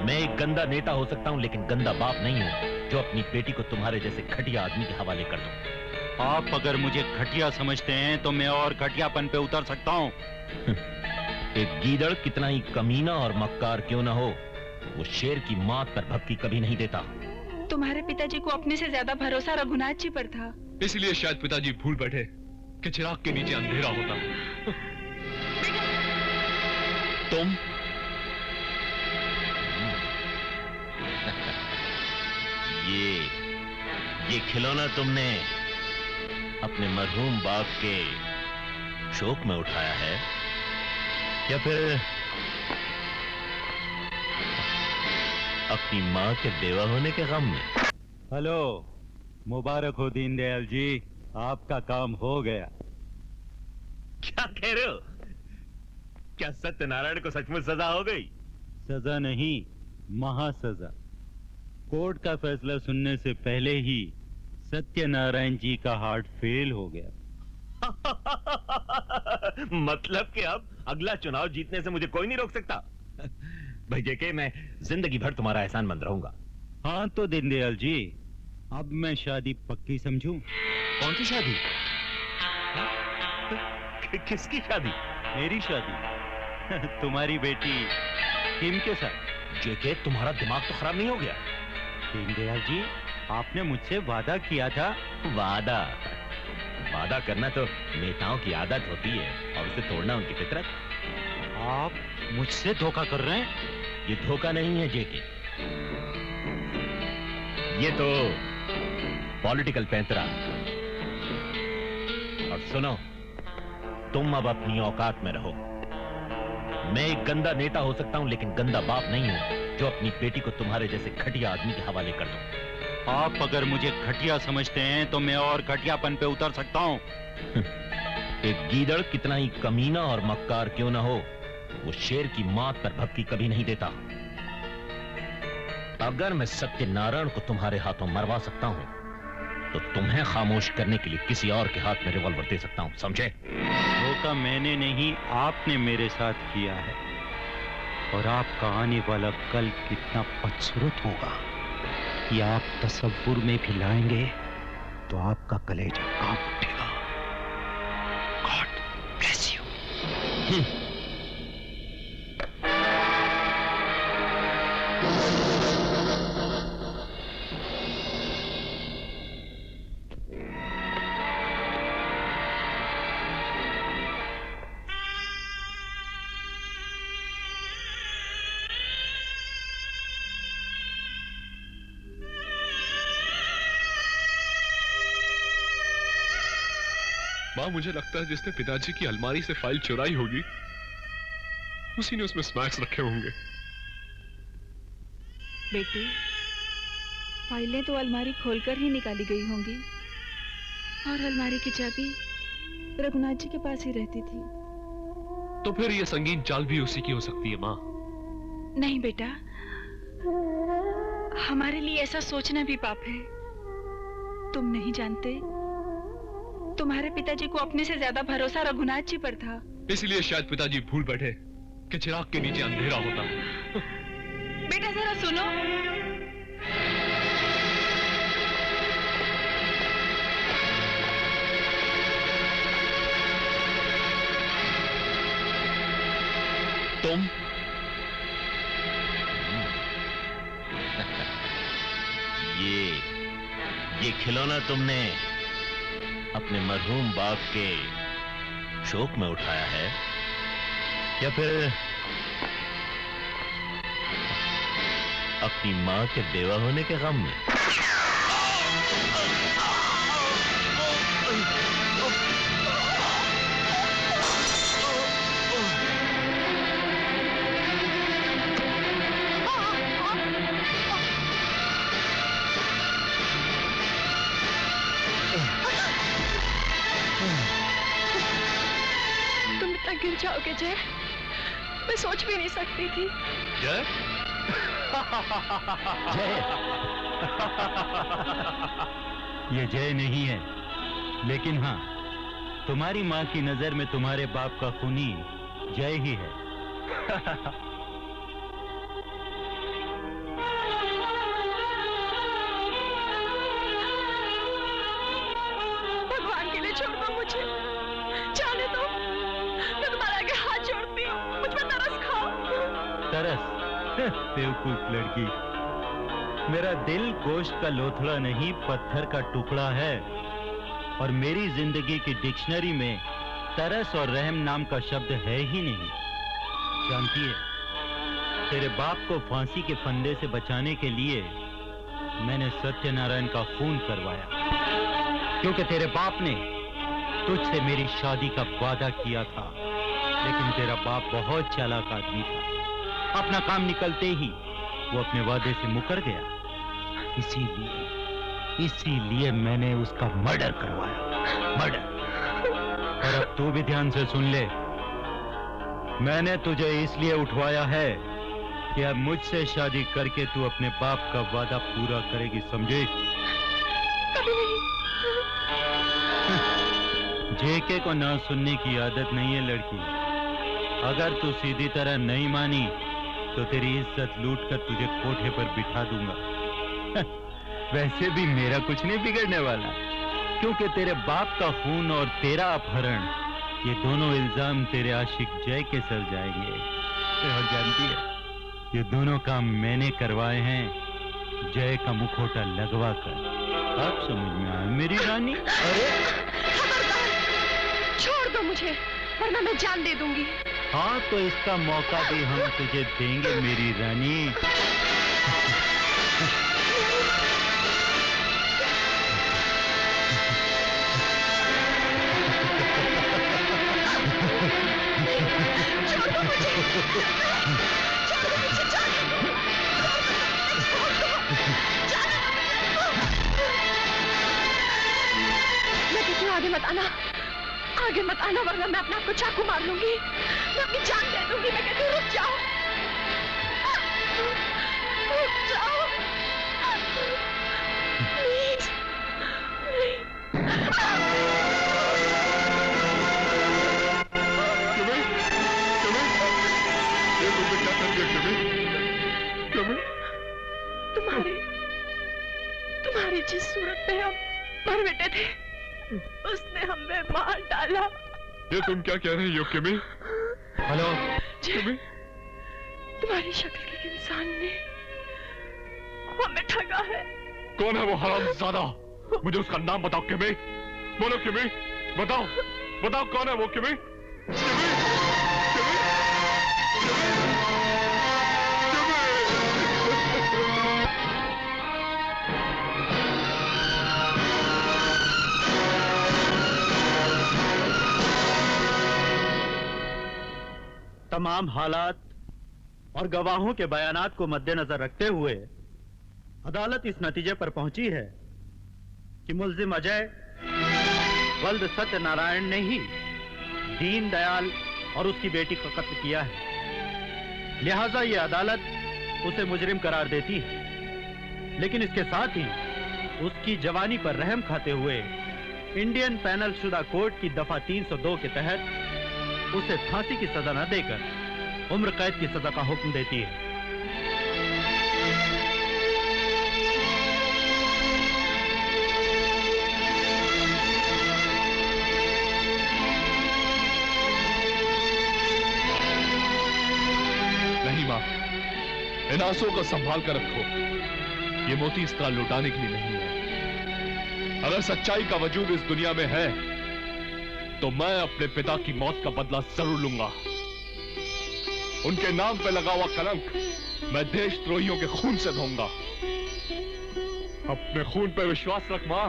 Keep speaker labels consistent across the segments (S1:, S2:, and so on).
S1: मैं एक गंदा नेता हो सकता हूँ, लेकिन गंदा बाप नहीं हूँ जो अपनी बेटी को तुम्हारे जैसे घटिया आदमी के हवाले कर दूं।
S2: आप अगर मुझे घटिया समझते हैं तो मैं और घटियापन पे उतर सकता हूँ।
S1: एक गीदड़ कितना ही कमीना और मक्कार क्यों ना हो, वो शेर की मात पर भक्ति कभी नहीं देता।
S3: तुम्हारे पिताजी को अपने से ज्यादा भरोसा रघुनाथ जी पर था,
S4: इसलिए शायद पिताजी भूल बैठे कि चिराग के नीचे अंधेरा होता।
S1: तुम ये खिलौना तुमने अपने मरहूम बाप के शोक में उठाया है या फिर अपनी माँ के बेवा होने के गम में?
S2: हेलो, मुबारक हो दीनदयाल जी, आपका काम हो गया।
S1: क्या कह रहे हो? क्या सत्यनारायण को सचमुच सजा हो गई?
S2: सजा नहीं, महासजा। कोर्ट का फैसला सुनने से पहले ही सत्यनारायण जी का हार्ट फेल हो गया।
S1: मतलब कि अब अगला चुनाव जीतने से मुझे कोई नहीं रोक सकता। भाई जेके, मैं जिंदगी भर तुम्हारा एहसानमंद रहूंगा।
S2: हाँ तो दीनदयाल जी, अब मैं शादी पक्की समझूं?
S1: कौन सी शादी? किसकी शादी?
S2: मेरी शादी तुम्हारी बेटी किम के साथ।
S1: जेके, तुम्हारा दिमाग तो खराब नहीं हो गया?
S2: दीनदयाल जी, आपने मुझसे वादा किया था।
S1: वादा करना तो नेताओं की आदत होती है और उसे तोड़ना उनकी फितरत।
S2: आप मुझसे धोखा कर रहे हैं?
S1: ये धोखा नहीं है जेके, ये तो पॉलिटिकल पैंतरा। और सुनो, तुम अब अपनी औकात में रहो। मैं एक गंदा नेता हो सकता हूं, लेकिन गंदा बाप नहीं हूं जो अपनी बेटी को तुम्हारे जैसे घटिया आदमी के हवाले कर दूं।
S2: आप अगर मुझे घटिया समझते हैं तो मैं और घटियापन पे उतर सकता हूँ।
S1: एक गीदड़ कितना ही कमीना और मक्कार क्यों ना हो, वो शेर की मात पर भक्ति कभी नहीं देता। अगर मैं सत्यनारायण को तुम्हारे हाथों मरवा सकता हूं, तो तुम्हें खामोश करने के लिए किसी और के हाथ में रिवॉल्वर दे सकता हूं, समझे?
S2: धोखा मैंने नहीं, आपने मेरे साथ किया है। और आपका आने वाला कल कितना बदसूरत होगा कि आप तसव्वुर में भी लाएंगे तो आपका कलेजा कांप उठेगा। God bless you.
S4: माँ, मुझे लगता है जिसने पिताजी की अलमारी से फाइल चुराई होगी, उसी ने उसमें स्नैक्स रखे होंगे।
S3: बेटी, फाइलें तो अलमारी खोलकर ही निकाली गई होंगी और अलमारी की चाबी रघुनाथ जी के पास ही रहती थी।
S4: तो फिर ये संगीन चाल भी उसी की हो सकती है माँ।
S3: नहीं बेटा, हमारे लिए ऐसा सोचना भी पाप है। तुम नहीं जानते, तुम्हारे पिताजी को अपने से ज्यादा भरोसा रघुनाथ जी पर था,
S4: इसलिए शायद पिताजी भूल बैठे कि चिराग के नीचे अंधेरा होता।
S3: बेटा जरा सुनो।
S1: तुम ये खिलौना तुमने अपने मरहूम बाप के शोक में उठाया है या फिर अपनी माँ के बेवा होने के गम में?
S3: गिर जाओगे जय, मैं सोच भी नहीं सकती थी।
S4: जय?
S2: ये जय नहीं है, लेकिन हाँ, तुम्हारी माँ की नजर में तुम्हारे बाप का खूनी जय ही है। तरस। बेवकूफ लड़की, मेरा दिल गोश्त का लोथड़ा नहीं, पत्थर का टुकड़ा है। और मेरी जिंदगी की डिक्शनरी में तरस और रहम नाम का शब्द है ही नहीं। जानती है, तेरे बाप को फांसी के फंदे से बचाने के लिए मैंने सत्यनारायण का खून करवाया, क्योंकि तेरे बाप ने तुझसे मेरी शादी का वादा किया था। लेकिन तेरा बाप बहुत चालाक आदमी था, अपना काम निकलते ही वो अपने वादे से मुकर गया। इसीलिए मैंने उसका मर्डर करवाया, मर्डर। और अब तू भी ध्यान से सुन ले, मैंने तुझे इसलिए उठवाया है कि अब मुझसे शादी करके तू अपने बाप का वादा पूरा करेगी, समझे?
S3: कभी नहीं।
S2: जेके को ना सुनने की आदत नहीं है लड़की। अगर तू सीधी तरह नहीं मानी तो तेरी इज्जत लूट कर तुझे कोठे पर बिठा दूंगा। वैसे भी मेरा कुछ नहीं बिगड़ने वाला, क्योंकि तेरे बाप का खून और तेरा अपहरण, ये दोनों इल्जाम तेरे आशिक जय के सर जाएंगे। और जानती है, ये दोनों काम मैंने करवाए हैं जय का मुखौटा लगवा कर। अब समझ में आया मेरी रानी? अरे
S3: छोड़ दो मुझे, वरना मैं जान दे दूंगी।
S2: हाँ, तो इसका मौका भी हम तुझे देंगे मेरी रानी।
S3: मैं कहती हूँ आगे मत आना, आगे मत आना, वरना मैं अपने आप को चाकू मार लूंगी, मैं अपनी जान दे दूंगी। मैं कहती हूँ रुक जाओ, रुक जाओ, प्लीज। तुम्हारी जिस सूरत में हम मर मिटे थे, उसने हमें मार डाला।
S4: ये तुम क्या कह रही हो किमी?
S2: हेलो
S4: किमी?
S3: तुम्हारी शक्ल के इंसान ने हमें ठगा है।
S4: कौन है वो हरामजादा? मुझे उसका नाम बताओ किमी, बोलो किमी, बताओ, बताओ कौन है वो किमी? किमी? किमी?
S2: तमाम हालात और गवाहों के बयानात को मद्देनजर रखते हुए अदालत इस नतीजे पर पहुंची है कि मुल्जिम अजय वल्द सत्यनारायण ने ही दीन दयाल और उसकी बेटी का कत्ल किया है। लिहाजा ये अदालत उसे मुजरिम करार देती है, लेकिन इसके साथ ही उसकी जवानी पर रहम खाते हुए इंडियन पैनल शुदा कोड की दफा 302 के तहत उसे फांसी की सजा न देकर उम्र कैद की सजा का हुक्म देती है।
S4: नहीं मां, इन आंसुओं को संभाल कर रखो। ये मोती इस तरह लुटाने के लिए नहीं है। अगर सच्चाई का वजूद इस दुनिया में है तो मैं अपने पिता की मौत का बदला जरूर लूंगा। उनके नाम पे लगा हुआ कलंक मैं देशद्रोहियों के खून से धोऊंगा। अपने खून पे विश्वास रख मां,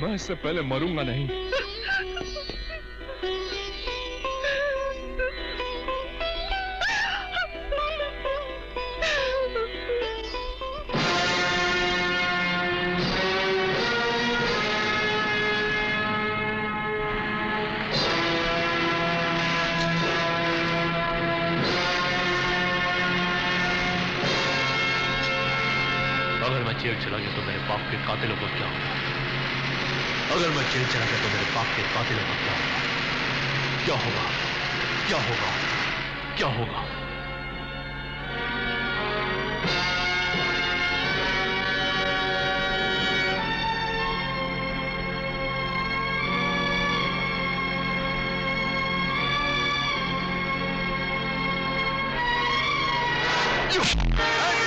S4: मैं इससे पहले मरूंगा नहीं।
S1: जेल चला गया तो मेरे बाप के कातिलों को क्या होगा? अगर मैं जेल चला गया तो मेरे बाप के कातिलों को क्या होगा? क्या होगा? क्या होगा? क्या होगा? Hey!